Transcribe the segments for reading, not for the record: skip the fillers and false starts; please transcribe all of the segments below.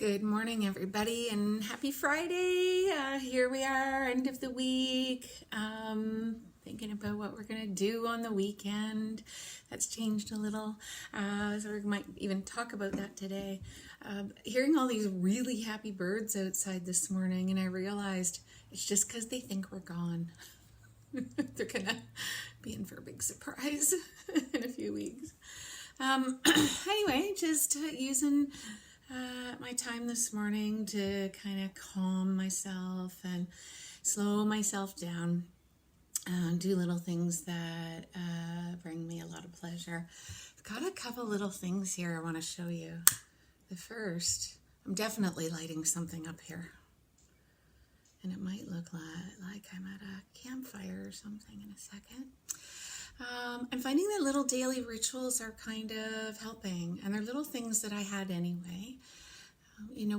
Good morning, everybody, and happy Friday. Here we are, end of the week. Thinking about what we're going to do on the weekend. That's changed a little, so we might even talk about that today. Hearing all these really happy birds outside this morning, and I realized it's just because they think we're gone. They're going to be in for a big surprise in a few weeks. Anyway, just using my time this morning to kind of calm myself and slow myself down, do little things that bring me a lot of pleasure. I've got a couple little things here I want to show you. The first, I'm definitely lighting something up here. And it might look like I'm at a campfire or something in a second. I'm finding that little daily rituals are kind of helping, and they're little things that I had anyway.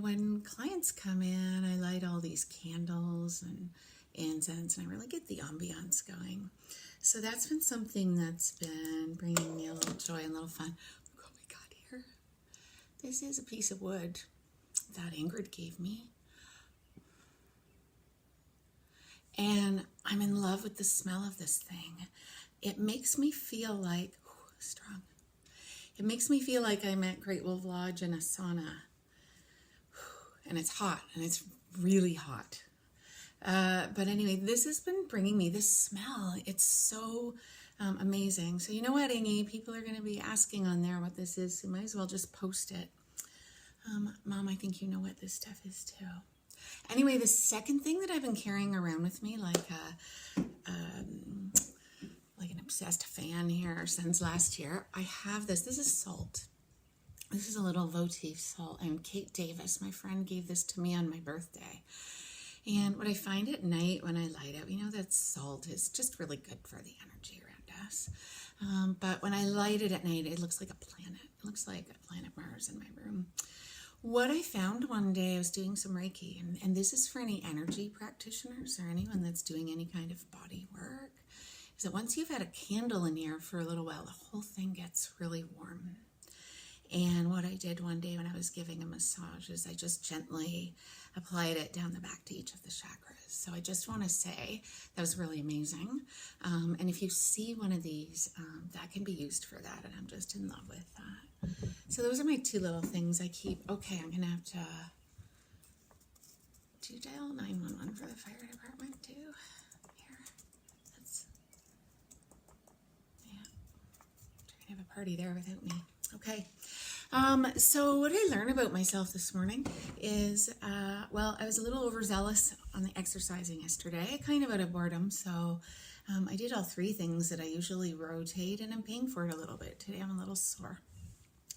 When clients come in, I light all these candles and incense, and I really get the ambiance going. So that's been something that's been bringing me a little joy and a little fun. Look what we got here. This is a piece of wood that Ingrid gave me. And I'm in love with the smell of this thing. It makes me feel like, strong. It makes me feel like I'm at Great Wolf Lodge in a sauna. And it's hot, and it's really hot. But anyway, this has been bringing me this smell. It's so amazing. So you know what, Ingy? People are going to be asking on there what this is. So you might as well just post it. Mom, I think you know what this stuff is too. Anyway, the second thing that I've been carrying around with me, like an obsessed fan here since last year, I have this. This is salt. This is a little votive salt, and Kate Davis, my friend, gave this to me on my birthday. And what I find at night when I light it, that salt is just really good for the energy around us. But when I light it at night, it looks like a planet. It looks like a planet Mars in my room. What I found one day, I was doing some Reiki, and this is for any energy practitioners or anyone that's doing any kind of body work, is that once you've had a candle in here for a little while, the whole thing gets really warm. And what I did one day when I was giving a massage is I just gently applied it down the back to each of the chakras. So I just want to say that was really amazing. And if you see one of these, that can be used for that. And I'm just in love with that. So those are my two little things I keep. Okay, I'm going to have to dial 911 for the fire department too. Here. Trying to have a party there without me. Okay. So what I learned about myself this morning is, I was a little overzealous on the exercising yesterday, kind of out of boredom. So I did all three things that I usually rotate, and I'm paying for it a little bit. Today I'm a little sore.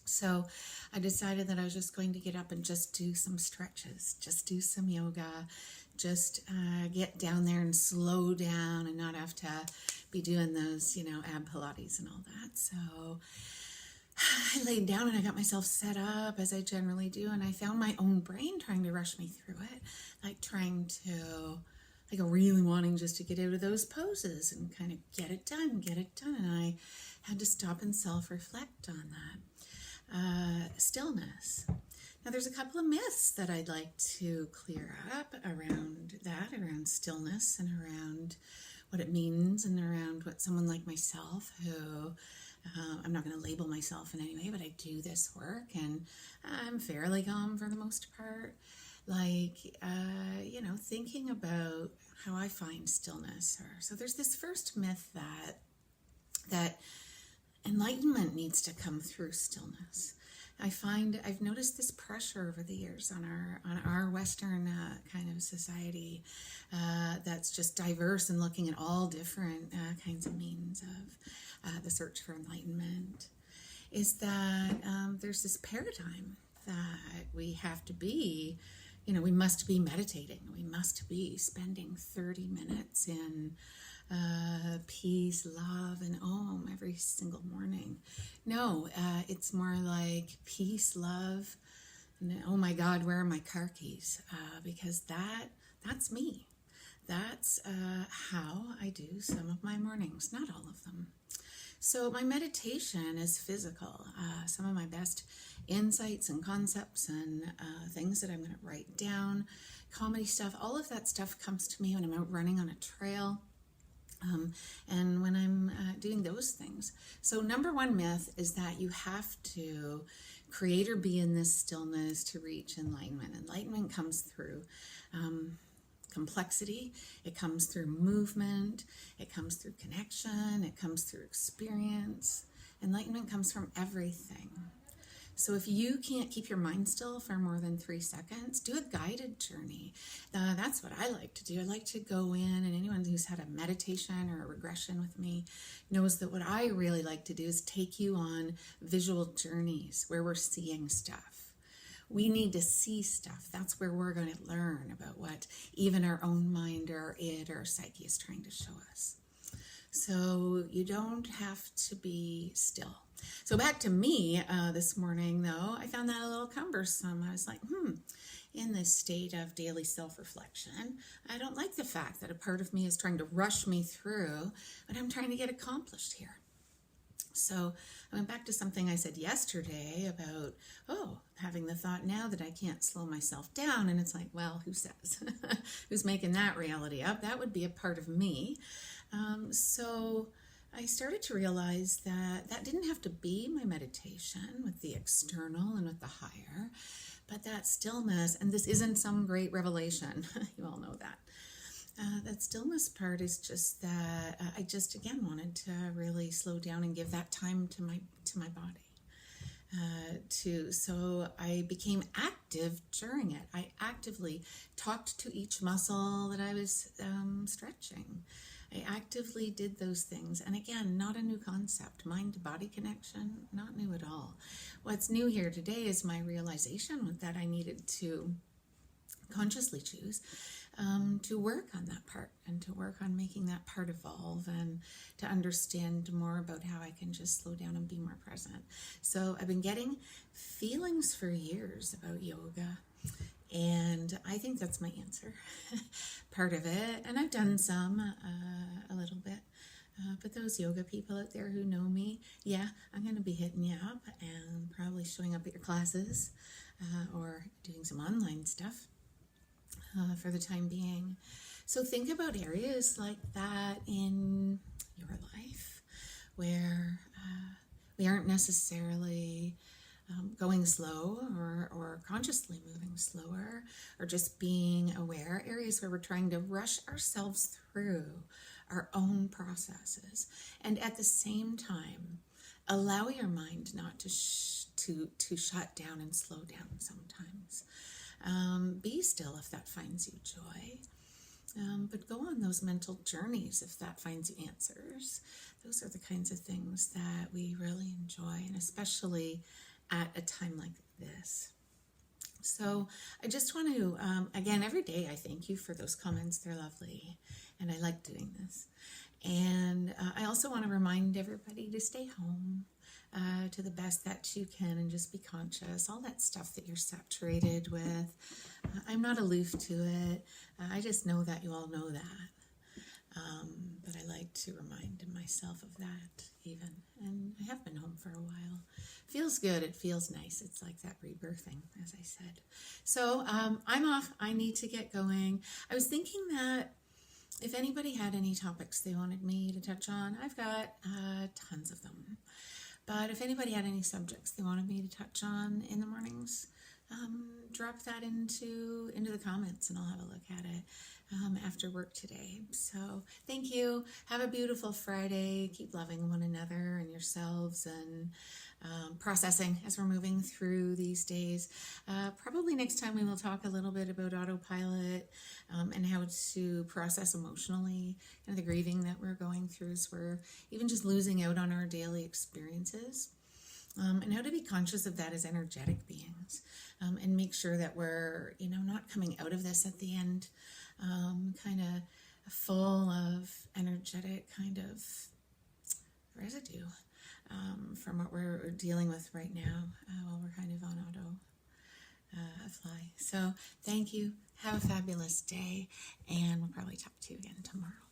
So I decided that I was just going to get up and just do some stretches, just do some yoga, just get down there and slow down and not have to be doing those, ab Pilates and all that. So I laid down and I got myself set up as I generally do, and I found my own brain trying to rush me through it, really wanting just to get out of those poses and kind of get it done, and I had to stop and self-reflect on that. Stillness. Now there's a couple of myths that I'd like to clear up around that, around stillness and around what it means and around what someone like myself who I'm not going to label myself in any way, but I do this work and I'm fairly calm for the most part. Thinking about how I find stillness. So there's this first myth that enlightenment needs to come through stillness. I've noticed this pressure over the years on our Western kind of society that's just diverse and looking at all different kinds of means of the search for enlightenment, is that there's this paradigm that we have to be, we must be meditating. We must be spending 30 minutes in peace, love, and Om every single morning. No, it's more like peace, love, and oh my God, where are my car keys? Because that's me. That's how I do some of my mornings, not all of them. So my meditation is physical. Some of my best insights and concepts and things that I'm going to write down, comedy stuff, all of that stuff comes to me when I'm out running on a trail. And when I'm doing those things. So number one myth is that you have to create or be in this stillness to reach enlightenment. Enlightenment comes through complexity, it comes through movement, it comes through connection, it comes through experience. Enlightenment comes from everything. So if you can't keep your mind still for more than 3 seconds, do a guided journey. That's what I like to do. I like to go in, and anyone who's had a meditation or a regression with me knows that what I really like to do is take you on visual journeys where we're seeing stuff. We need to see stuff. That's where we're going to learn about what even our own mind or id or psyche is trying to show us. So you don't have to be still. So back to me this morning, though, I found that a little cumbersome. I was like, in this state of daily self-reflection, I don't like the fact that a part of me is trying to rush me through what I'm trying to get accomplished here. So I went back to something I said yesterday about, having the thought now that I can't slow myself down. And it's like, well, who says? Who's making that reality up? That would be a part of me. So I started to realize that that didn't have to be my meditation with the external and with the higher, but that stillness, and this isn't some great revelation, you all know that. That stillness part is just that I just, again, wanted to really slow down and give that time to my body. So I became active during it. I actively talked to each muscle that I was stretching. I actively did those things. And again, not a new concept. Mind-to-body connection, not new at all. What's new here today is my realization that I needed to consciously choose to work on that part and to work on making that part evolve and to understand more about how I can just slow down and be more present. So I've been getting feelings for years about yoga, and I think that's my answer, part of it. And I've done some, a little bit. But those yoga people out there who know me, yeah, I'm going to be hitting you up and probably showing up at your classes or doing some online stuff for the time being. So think about areas like that in your life where we aren't necessarily going slow or consciously moving slower or just being aware, areas where we're trying to rush ourselves through our own processes, and at the same time allow your mind not to shut down and slow down sometimes. Be still if that finds you joy, but go on those mental journeys if that finds you answers. Those are the kinds of things that we really enjoy, and especially at a time like this. So I just want to, again, every day I thank you for those comments. They're lovely, and I like doing this. And I also want to remind everybody to stay home to the best that you can and just be conscious. All that stuff that you're saturated with, I'm not aloof to it. I just know that you all know that. But I like to remind myself of that even. And I have been home for a while. Feels good. It feels nice. It's like that rebirthing, as I said. So I'm off. I need to get going. I was thinking that if anybody had any topics they wanted me to touch on, I've got tons of them. But if anybody had any subjects they wanted me to touch on in the mornings, drop that into the comments and I'll have a look at it after work today. So thank you. Have a beautiful Friday. Keep loving one another and yourselves and processing as we're moving through these days. Probably next time we will talk a little bit about autopilot and how to process emotionally the grieving that we're going through as we're even just losing out on our daily experiences. And how to be conscious of that as energetic beings and make sure that we're, not coming out of this at the end kind of full of energetic kind of residue from what we're dealing with right now while we're kind of on auto fly. So thank you. Have a fabulous day, and we'll probably talk to you again tomorrow.